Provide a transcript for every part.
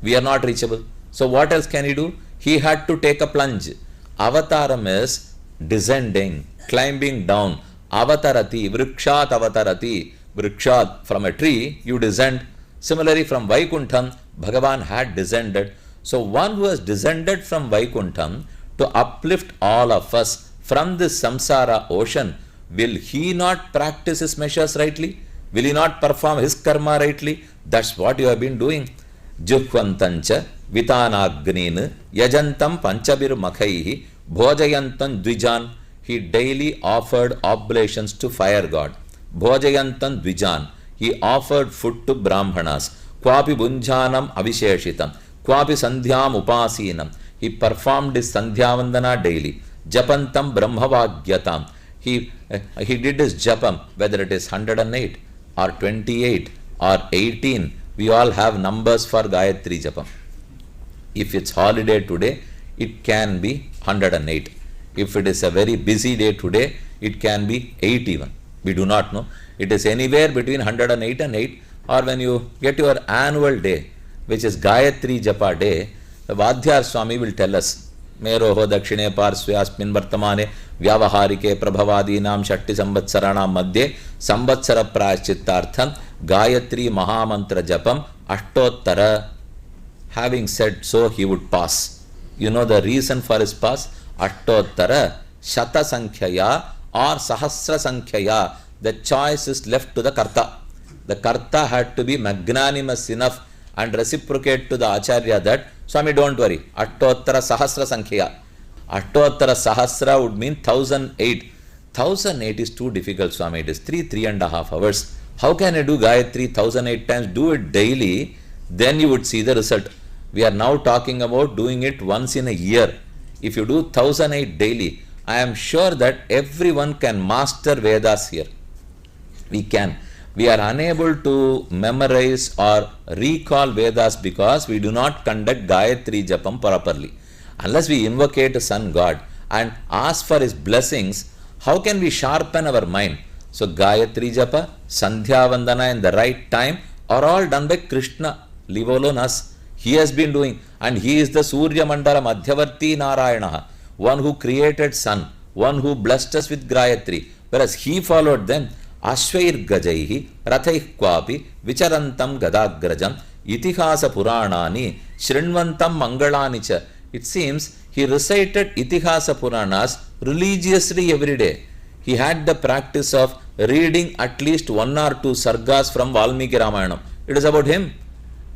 We are not reachable. So what else can he do? He had to take a plunge. Avataram is descending, climbing down. Avatarati, vrikshat avatarati. Vrikshat, from a tree, you descend. Similarly, from Vaikuntham, Bhagavan had descended. So one who has descended from Vaikuntham to uplift all of us from this samsara ocean, will he not practice his measures rightly? Will he not perform his karma rightly? That's what you have been doing. Juhvantancha Vitanagnin Yajantam Panchabir Makhaihi Bhojayantan Dvijan. He daily offered oblations to fire god. Bhojayantan Dvijan. He offered food to Brahmanas. Kwapi Bunjanam Avisheshitam. Kwapi Sandhyam Upasinam. He performed his Sandhyavandana daily. Japantam Brahmavagyatam. He did his japam, whether it is 108 or 28 or 18. We all have numbers for Gayatri Japam. If it's holiday today, it can be 108. If it is a very busy day today, it can be 8 even. We do not know. It is anywhere between 108 and 8. Or when you get your annual day, which is Gayatri Japa day, the Vadhyar Swami will tell us, Meroho Dakshine Parsve Asmin Vartamane Vyavaharike Prabhavadinam Shatti Samvatsaranam Madhye Samvatsara Prayachittartham Gayatri Mahamantra Japam Ashtottara. Having said so, he would pass. You know the reason for his pass? Ashtottara Shata Sankhya or Sahasra Sankhya. The choice is left to the Karta. The Karta had to be magnanimous enough and reciprocate to the Acharya that, Swami, don't worry, Ashtottara Sahasra Sankhya. Ashtottara Sahasra would mean 1008. 1008 is too difficult, Swami. It is 3.5 hours. How can I do Gayatri 1008 times? Do it daily, then you would see the result. We are now talking about doing it once in a year. If you do 1008 daily, I am sure that everyone can master Vedas here. We can. We are unable to memorize or recall Vedas because we do not conduct Gayatri Japam properly. Unless we invocate a sun god and ask for his blessings, how can we sharpen our mind? So Gayatri Japa, Sandhya Vandana in the right time are all done by Krishna. Leave alone us. He has been doing, and he is the Surya Mandala Madhyavarti Narayana, one who created sun, one who blessed us with Gayatri, whereas he followed them. Ashvair Gajaihi Rathaih Kwapi Vicharantam Gadagrajam Itihasa Puranani Shrinvantam Mangalanicha. It seems he recited Itihasa Puranas religiously every day. He had the practice of reading at least 1 or 2 sargas from Valmiki Ramayanam. It is about him.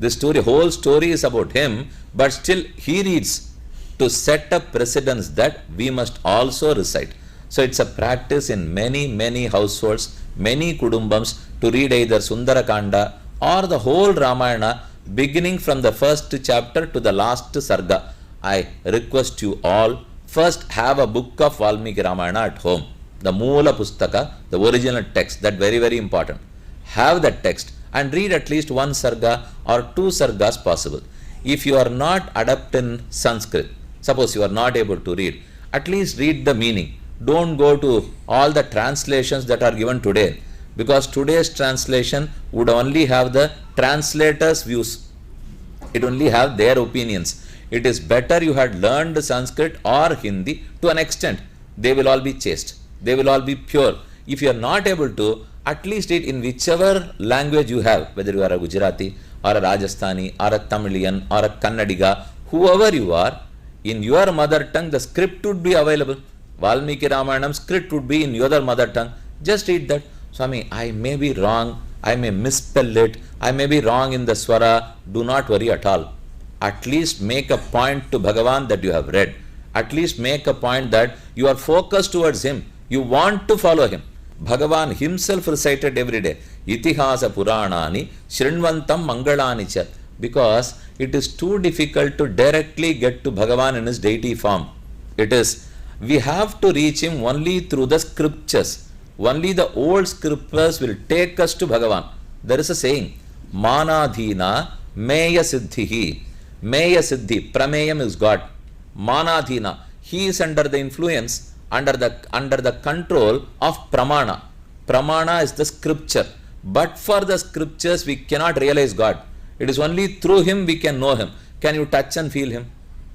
The story, whole story is about him, but still he reads to set up precedence that we must also recite. So it's a practice in many households, many kudumbams, to read either Sundarakanda or the whole Ramayana, beginning from the first chapter to the last sarga. I request you all, first have a book of Valmiki Ramayana at home. The Moola Pustaka, the original text, that very important. Have that text and read at least 1 sarga or 2 sargas possible. If you are not adept in Sanskrit, suppose you are not able to read, at least read the meaning. Don't go to all the translations that are given today, because today's translation would only have the translator's views. It only have their opinions. It is better you had learned Sanskrit or Hindi to an extent. They will all be chaste. They will all be pure. If you are not able to, at least read in whichever language you have, whether you are a Gujarati or a Rajasthani or a Tamilian or a Kannadiga, whoever you are, in your mother tongue the script would be available. Valmiki Ramayanam script would be in your mother tongue. Just read that. Swami, I may be wrong, I may misspell it, I may be wrong in the swara. Do not worry at all. At least make a point to Bhagavan that you have read. At least make a point that you are focused towards him. You want to follow him. Bhagavan himself recited every day, Itihasa Puranani Shrinvantam Mangalanicha, because it is too difficult to directly get to Bhagavan in his deity form. We have to reach him only through the scriptures. Only the old scriptures will take us to Bhagavan. There is a saying, Manadhina Meya Siddhihi. Meya Siddhi, Prameyam is God. Manadhina, he is under the influence, under the control of Pramana. Pramana is the scripture. But for the scriptures, we cannot realize God. It is only through him we can know him. Can you touch and feel him?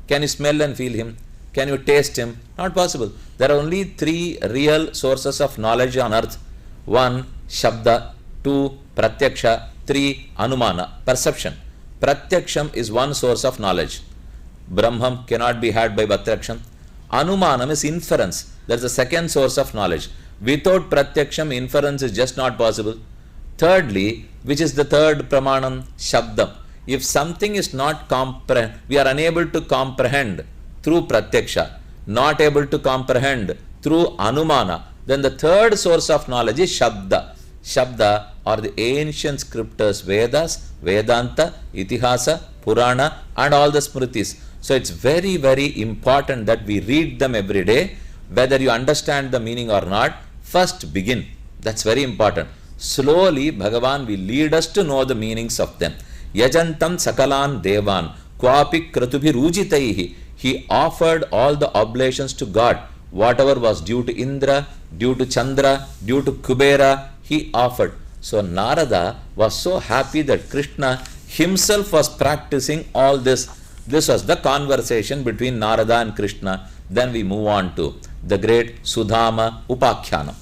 Can you smell and feel him? Can you taste him? Not possible. There are only three real sources of knowledge on earth. One, Shabda. Two, Pratyaksha. Three, Anumana, perception. Pratyaksham is one source of knowledge. Brahman cannot be had by Pratyaksha. Anumanam is inference. That's the second source of knowledge. Without Pratyaksham, inference is just not possible. Thirdly, which is the third pramanam? Shabdam. If something is not we are unable to comprehend through Pratyaksha, not able to comprehend through Anumana, then the third source of knowledge is Shabda. Shabda are the ancient scriptures, Vedas, Vedanta, Itihasa, Purana, and all the Smritis. So it's very, very important that we read them every day. Whether you understand the meaning or not, first begin. That's very important. Slowly, Bhagavan will lead us to know the meanings of them. Yajantam Sakalan Devan, Kwapi Kratubi Rujitaihi. He offered all the oblations to God. Whatever was due to Indra, due to Chandra, due to Kubera, he offered. So Narada was so happy that Krishna himself was practicing all this. This was the conversation between Narada and Krishna. Then we move on to the great Sudama Upakhyanam.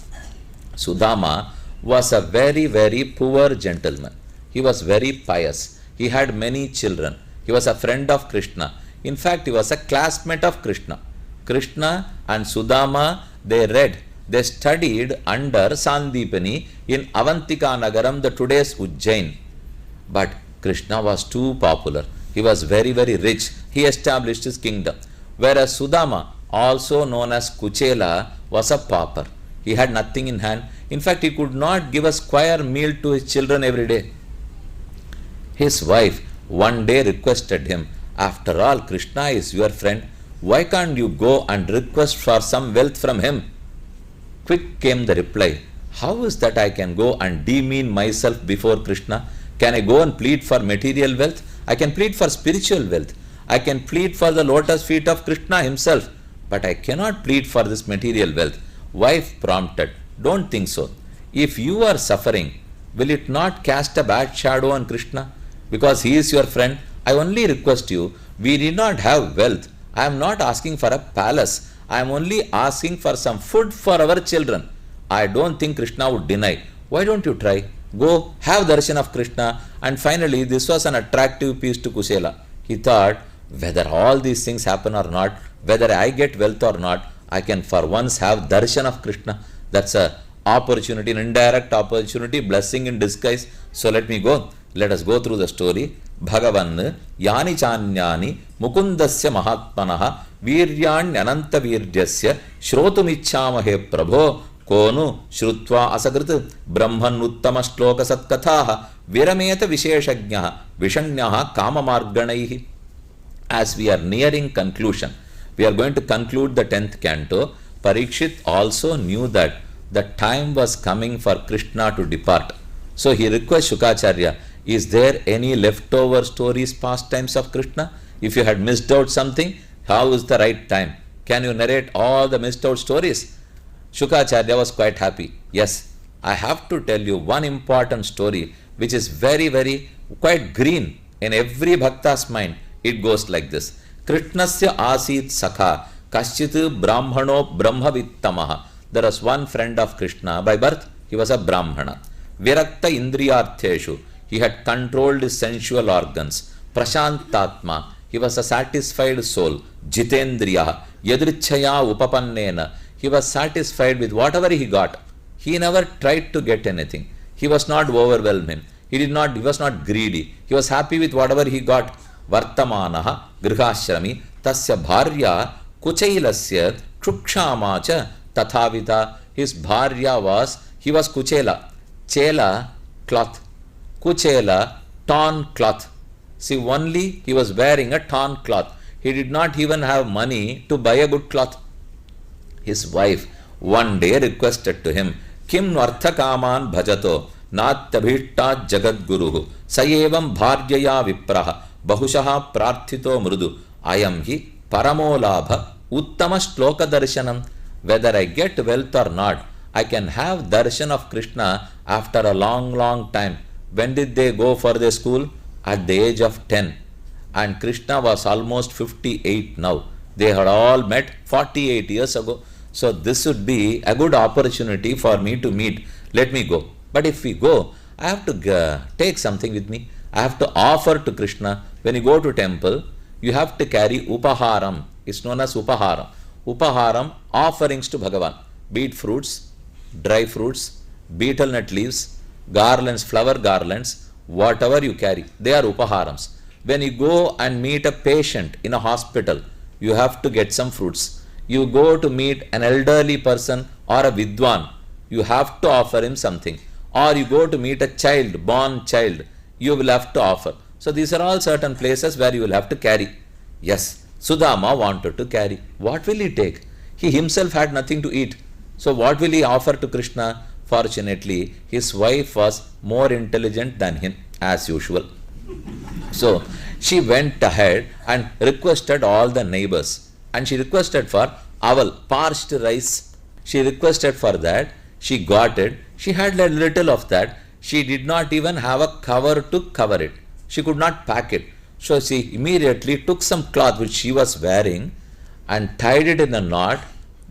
Sudama was a very, very poor gentleman. He was very pious. He had many children. He was a friend of Krishna. In fact, he was a classmate of Krishna. Krishna and Sudama, they studied under Sandipani in Avantika Nagaram, the today's Ujjain. But Krishna was too popular. He was very, very rich. He established his kingdom. Whereas Sudama, also known as Kuchela, was a pauper. He had nothing in hand. In fact, he could not give a square meal to his children every day. His wife one day requested him, after all, Krishna is your friend. Why can't you go and request for some wealth from him? Quick came the reply, how is that I can go and demean myself before Krishna? Can I go and plead for material wealth? I can plead for spiritual wealth. I can plead for the lotus feet of Krishna himself. But I cannot plead for this material wealth. Wife prompted, don't think so. If you are suffering, will it not cast a bad shadow on Krishna? Because he is your friend, I only request you, we need not have wealth. I am not asking for a palace. I am only asking for some food for our children. I don't think Krishna would deny. Why don't you try? Go, have darshan of Krishna. And finally, this was an attractive piece to Kusela. He thought, whether all these things happen or not, whether I get wealth or not, I can for once have darshan of Krishna. That's a opportunity, an indirect opportunity, blessing in disguise. So let me go. Let us go through the story. Bhagavan yani chanyani mukundasya mahatmanaha viryan ananta virjasya shrotumichamahe prabho konu shrutva asagrit brahman uttama shloka satkathaha virameta visheshajnyaha vishanyaha kamamarganaihi. As we are nearing conclusion, we are going to conclude the 10th canto. Parikshit also knew that the time was coming for Krishna to depart. So he requests Shukacharya, is there any leftover stories, pastimes of Krishna? If you had missed out something, how is the right time? Can you narrate all the missed out stories? Shukacharya was quite happy. Yes, I have to tell you one important story which is very, very quite green in every bhakta's mind. It goes like this. Krishnasya asit sakha kaschit brahmano brahmavittamaha. There was one friend of Krishna. By birth, he was a brahmana. Virakta indriyartheshu. He had controlled his sensual organs. Prashantatma. He was a satisfied soul. Jitendriya. Yadrichaya upapannena. He was satisfied with whatever he got. He never tried to get anything. He was not overwhelmed. He was not greedy. He was happy with whatever he got. Vartamanaha grihashrami tasya bharya kuchailasya chukshamacha tathavita. His bharya he was kuchela. Chela, cloth. Kuchela, torn cloth. See, only he was wearing a torn cloth. He did not even have money to buy a good cloth. His wife one day requested to him, Kim Narthakaman bhajato natyabhishta jagadguruhu sayevam bharyaya vipraha bahushaha prarthito mrudu ayam hi paramolabha uttama shloka darshanam. Whether I get wealth or not, I can have darshan of Krishna after a long, long time. When did they go for their school? at the age of 10, and Krishna was almost 58 now. They had all met 48 years ago. So this would be a good opportunity for me to meet. Let me go. But if we go, I have to take something with me. I have to offer to Krishna. When you go to temple, you have to carry upaharam. It's known as upaharam. Upaharam, offerings to Bhagavan. Be it fruits, dry fruits, betel nut leaves, garlands, flower garlands, whatever you carry, they are upaharams. When you go and meet a patient in a hospital, you have to get some fruits. You go to meet an elderly person or a vidwan, you have to offer him something. Or you go to meet a child, born child, you will have to offer. So these are all certain places where you will have to carry. Yes, Sudama wanted to carry. What will he take? He himself had nothing to eat. So what will he offer to Krishna? Fortunately, his wife was more intelligent than him, as usual. So she went ahead and requested all the neighbors. And she requested for aval, parched rice. She requested for that. She got it. She had a little of that. She did not even have a cover to cover it. She could not pack it. So she immediately took some cloth which she was wearing and tied it in a knot,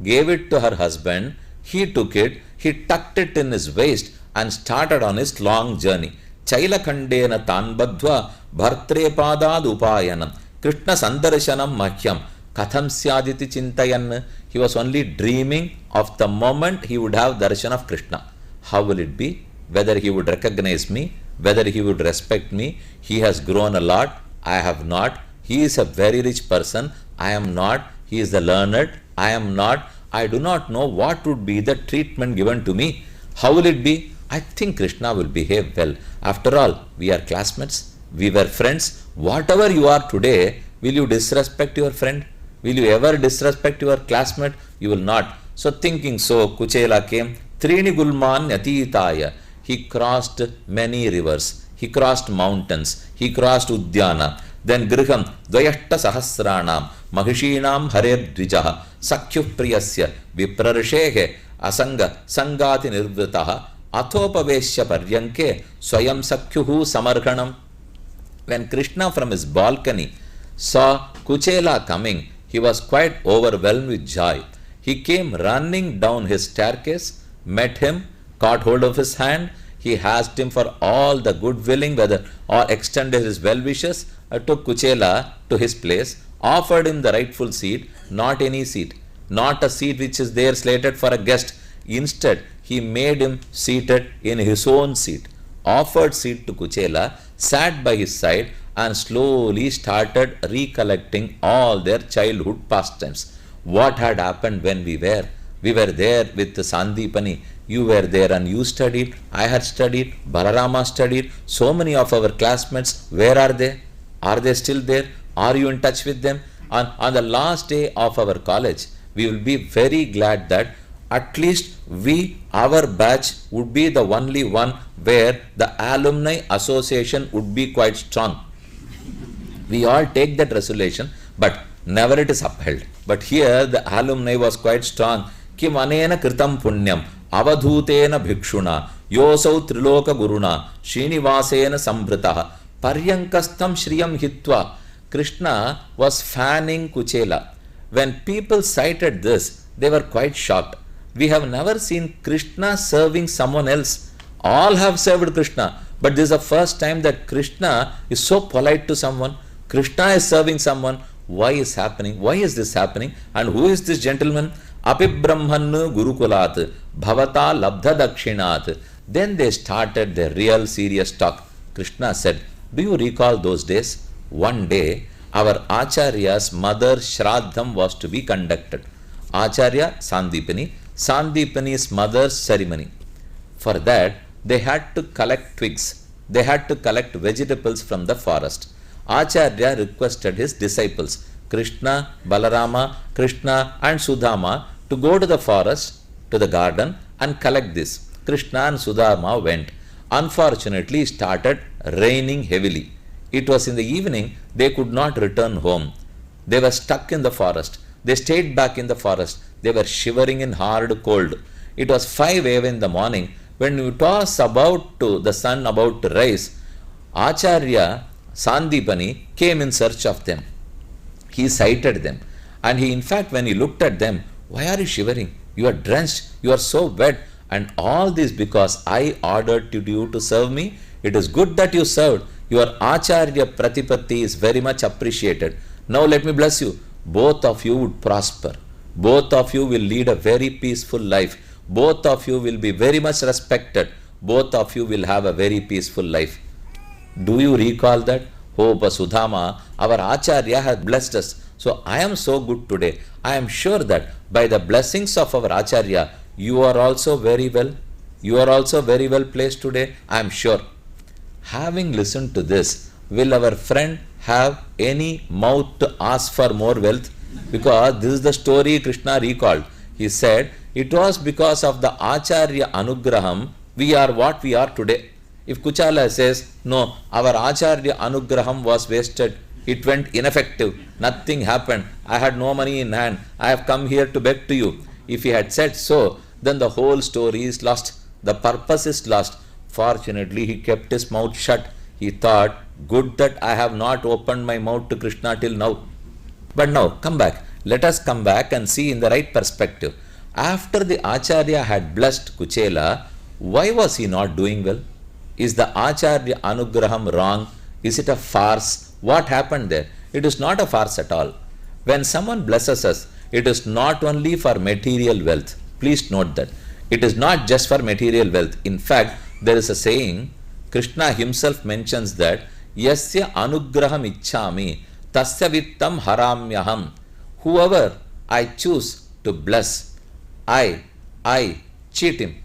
gave it to her husband. He took it, he tucked it in his waist and started on his long journey. Chailakhandena tanbadhva bhartrepadad upayanam Krishna sandarshanam mahyam katham syaditi chintayan. He was only dreaming of the moment he would have darshan of Krishna. How will it be? Whether he would recognize me, whether he would respect me. He has grown a lot, I have not. He is a very rich person, I am not. He is the learned, I am not. I do not know what would be the treatment given to me. How will it be? I think Krishna will behave well. After all, we are classmates, we were friends. Whatever you are today, will you disrespect your friend? Will you ever disrespect your classmate? You will not. So thinking so, Kuchela came. Trini Gulman Yatitaya. He crossed many rivers. He crossed mountains. He crossed Udyana. Then Griham Dvayashta Sahasranam Mahishinam Hare Dvijaha Sakyu Priyasya Viprarshehe Asanga Sangati Nirvritaha Athopaveshya Paryanke Swayam Sakyuhu Samarganam. When Krishna from his balcony saw Kuchela coming, he was quite overwhelmed with joy. He came running down his staircase, met him, caught hold of his hand. He asked him for all the good willing whether or extended his well wishes, took Kuchela to his place, offered him the rightful seat, not any seat, not a seat which is there slated for a guest. Instead, he made him seated in his own seat, offered seat to Kuchela, sat by his side and slowly started recollecting all their childhood pastimes. What had happened when we were there with Sandipani. You were there and you studied, I had studied, Balarama studied, so many of our classmates, where are they? Are they still there? Are you in touch with them? On the last day of our college, we will be very glad that at least our batch would be the only one where the alumni association would be quite strong. We all take that resolution, but never it is upheld. But here the alumni was quite strong. Kim anena kritam punyam avadhutena bhikshuna yosau triloka guruna srinivasena sambritaha paryankastam shriyam hitva. Krishna was fanning Kuchela. When people cited this, they were quite shocked. We have never seen Krishna serving someone else. All have served Krishna, but this is the first time that Krishna is so polite to someone. Krishna is serving someone. Why is happening? Why is this happening? And who is this gentleman? Apibrahmanu Gurukulat Bhavata Labdha Dakshinat. Then they started their real serious talk. Krishna said, do you recall those days? One day, our Acharya's mother Shraddham was to be conducted. Acharya Sandipani, Sandipani's mother's ceremony. For that, they had to collect twigs. They had to collect vegetables from the forest. Acharya requested his disciples, Krishna, Balarama, Krishna and Sudama, to go to the forest, to the garden and collect this. Krishna and Sudama went. Unfortunately, it started raining heavily. It was in the evening, they could not return home. They were stuck in the forest. They stayed back in the forest. They were shivering in hard cold. It was 5 a.m. in the morning. When it was the sun about to rise, Acharya Sandipani came in search of them. He sighted them, and he, in fact, when he looked at them, why are you shivering? You are drenched, you are so wet, and all this because I ordered you to serve me. It is good that you served. Your Acharya Pratipatti is very much appreciated. Now let me bless you. Both of you would prosper. Both of you will lead a very peaceful life. Both of you will be very much respected. Both of you will have a very peaceful life. Do you recall that? Oh, Vasudhama, our Acharya has blessed us. So I am so good today. I am sure that by the blessings of our Acharya, you are also very well. You are also very well placed today. I am sure. Having listened to this, will our friend have any mouth to ask for more wealth? Because this is the story Krishna recalled. He said, it was because of the Acharya Anugraham we are what we are today. If Kuchala says, no, our Acharya Anugraham was wasted, it went ineffective, nothing happened, I had no money in hand, I have come here to beg to you. If he had said so, then the whole story is lost, the purpose is lost. Fortunately, he kept his mouth shut. He thought, good that I have not opened my mouth to Krishna till now. But now, come back. Let us come back and see in the right perspective. After the Acharya had blessed Kuchela, why was he not doing well? Is the Acharya Anugraham wrong? Is it a farce? What happened there? It is not a farce at all. When someone blesses us, it is not only for material wealth. Please note that. It is not just for material wealth. In fact, there is a saying, Krishna himself mentions that, Yasya Anugraham Ichchami, Tasya Vittam Haramyaham. Whoever I choose to bless, I cheat him.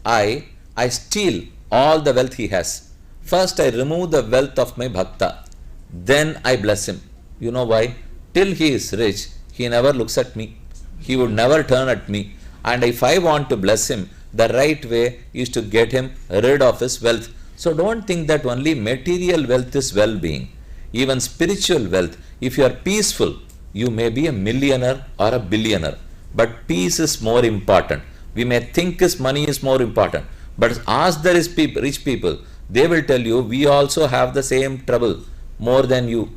I steal all the wealth he has. First I remove the wealth of my bhakta. Then I bless him. You know why? Till he is rich, he never looks at me. He would never turn at me. And if I want to bless him, the right way is to get him rid of his wealth. So don't think that only material wealth is well-being. Even spiritual wealth, if you are peaceful, you may be a millionaire or a billionaire. But peace is more important. We may think his money is more important. But ask the rich people, they will tell you, we also have the same trouble, more than you.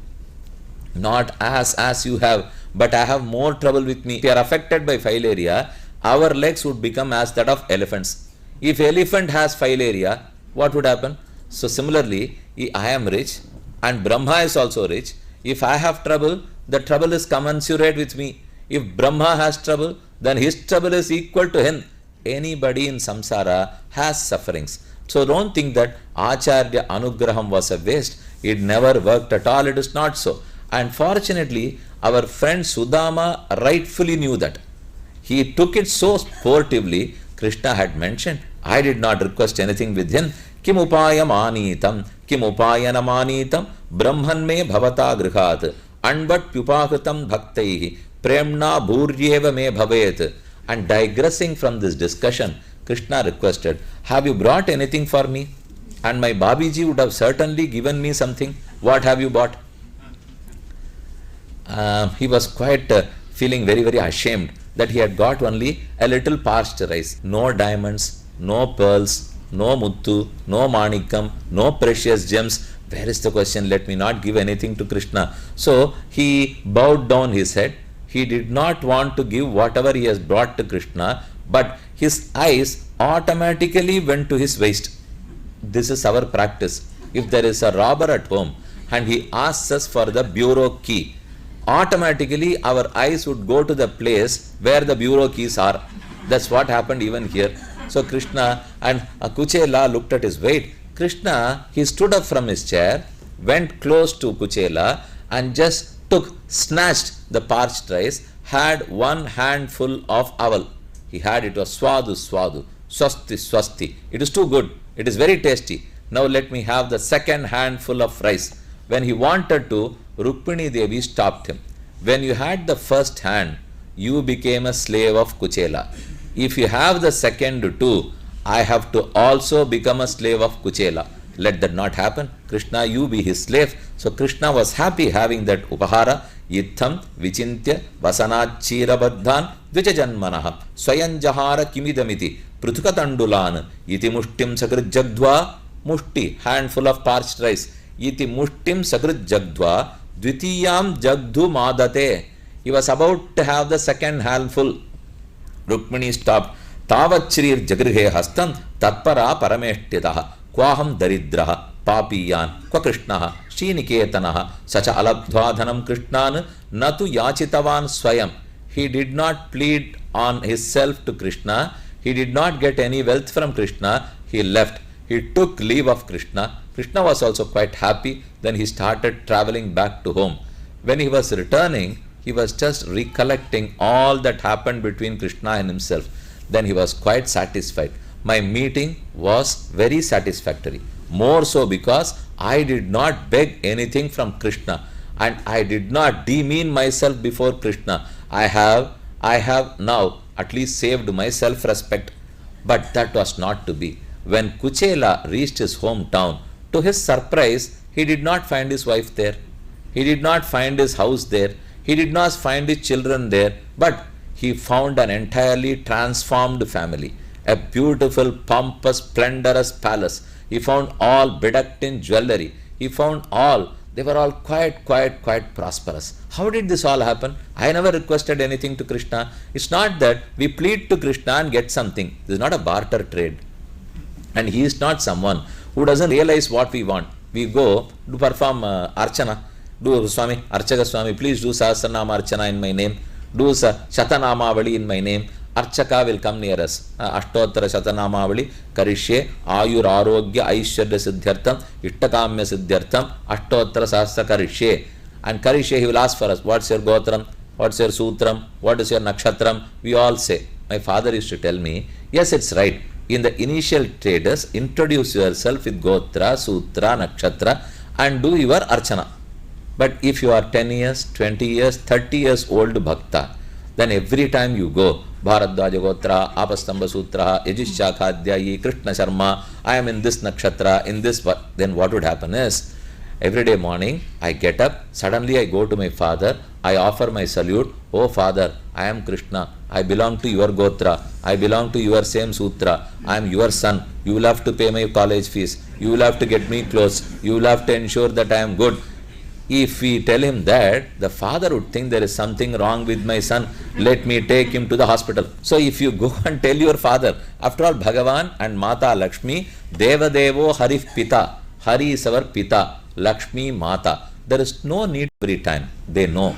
Not as you have, but I have more trouble with me. If you are affected by filaria, our legs would become as that of elephants. If elephant has filaria, what would happen? So similarly, I am rich and Brahma is also rich. If I have trouble, the trouble is commensurate with me. If Brahma has trouble, then his trouble is equal to him. Anybody in samsara has sufferings. So don't think that Acharya Anugraham was a waste. It never worked at all. It is not so. And fortunately, our friend Sudama rightfully knew that. He took it so sportively. Krishna had mentioned, I did not request anything with him. Kim upayam anitam, kim upayana manitam, brahman me bhavata grihad, anbat pyupahritam bhaktaihi, premna bhuryeva me bhavet. And digressing from this discussion, Krishna requested, have you brought anything for me? And my Babiji would have certainly given me something. What have you bought? He was quite feeling very, very ashamed that he had got only a little parched rice. No diamonds, no pearls, no muttu, no manikam, no precious gems. Where is the question? Let me not give anything to Krishna. So he bowed down his head. He did not want to give whatever he has brought to Krishna, but his eyes automatically went to his waist. This is our practice. If there is a robber at home and he asks us for the bureau key, automatically our eyes would go to the place where the bureau keys are. That's what happened even here. So Krishna and Kuchela looked at his weight. Krishna, he stood up from his chair, went close to Kuchela and just snatched the parched rice, had one handful of aval. He had it was swadu, swasti, swasti. It is too good. It is very tasty. Now let me have the second handful of rice. When he wanted to, Rukmini Devi stopped him. When you had the first hand, you became a slave of Kuchela. If you have the second too, I have to also become a slave of Kuchela. Let that not happen. Krishna, you be his slave. So Krishna was happy having that upahara. Yitham vichintya vasanachira baddhan dvijajanmanaha swayanjahara kimidamiti pruthukatandulan iti mushtim sakrit jagdva mushti, handful of parched rice. iti mushtim sagrit jagdva dvitiyam jagdhu madate. He was about to have the second handful. Rukmini stopped. Tavat shrir jagrihe hastam tatpara parameshtitaha kwaham daridraha papiyan kwa krishnaha sriniketanah sacha alabdhva krishnan natu yachitavan swayam. He did not plead on himself to Krishna. He did not get any wealth from Krishna. He left. He took leave of Krishna. Krishna was also quite happy. Then he started traveling back to home. When he was returning, he was just recollecting all that happened between Krishna and himself. Then he was quite satisfied. My meeting was very satisfactory. More so because I did not beg anything from Krishna and I did not demean myself before Krishna. I have now at least saved my self-respect. But that was not to be. When Kuchela reached his hometown, to his surprise, he did not find his wife there. He did not find his house there. He did not find his children there. But he found an entirely transformed family. A beautiful, pompous, splendorous palace. He found all bedecked in jewelry. He found all. They were all quite prosperous. How did this all happen? I never requested anything to Krishna. It's not that we plead to Krishna and get something. This is not a barter trade. And he is not someone who doesn't realize what we want. We go to perform Archana. Do Swami, Archaka Swami, please do Sahasranama Archana in my name. Do Shatanamavali in my name. Archaka will come near us. Ashtottara Shatanamavali Karishye Ayur Arogya Aishwarya Siddhyartham Ishtakamya Siddhyartham Ashtottara Sahasra Karishye. And Karishye, he will ask for us, what's your Gotram? What's your Sutram? What is your Nakshatram? We all say. My father used to tell me, yes, it's right. In the initial traders, introduce yourself with Gotra, Sutra, Nakshatra and do your Archana. But if you are 10 years, 20 years, 30 years old Bhakta, then every time you go, Bharadwaja Gotra, Apastamba Sutra, Yajishshakadhyayi, Krishna Sharma, I am in this Nakshatra, in this, then what would happen is, every day morning, I get up, suddenly I go to my father, I offer my salute, oh father, I am Krishna, I belong to your Gotra, I belong to your same Sutra, I am your son, you will have to pay my college fees, you will have to get me clothes, you will have to ensure that I am good. If we tell him that, the father would think there is something wrong with my son, let me take him to the hospital. So if you go and tell your father, after all, Bhagavan and Mata Lakshmi, Deva Devo Harif Pita, Hari is our Pita, Lakshmi Mata. There is no need every time. They know.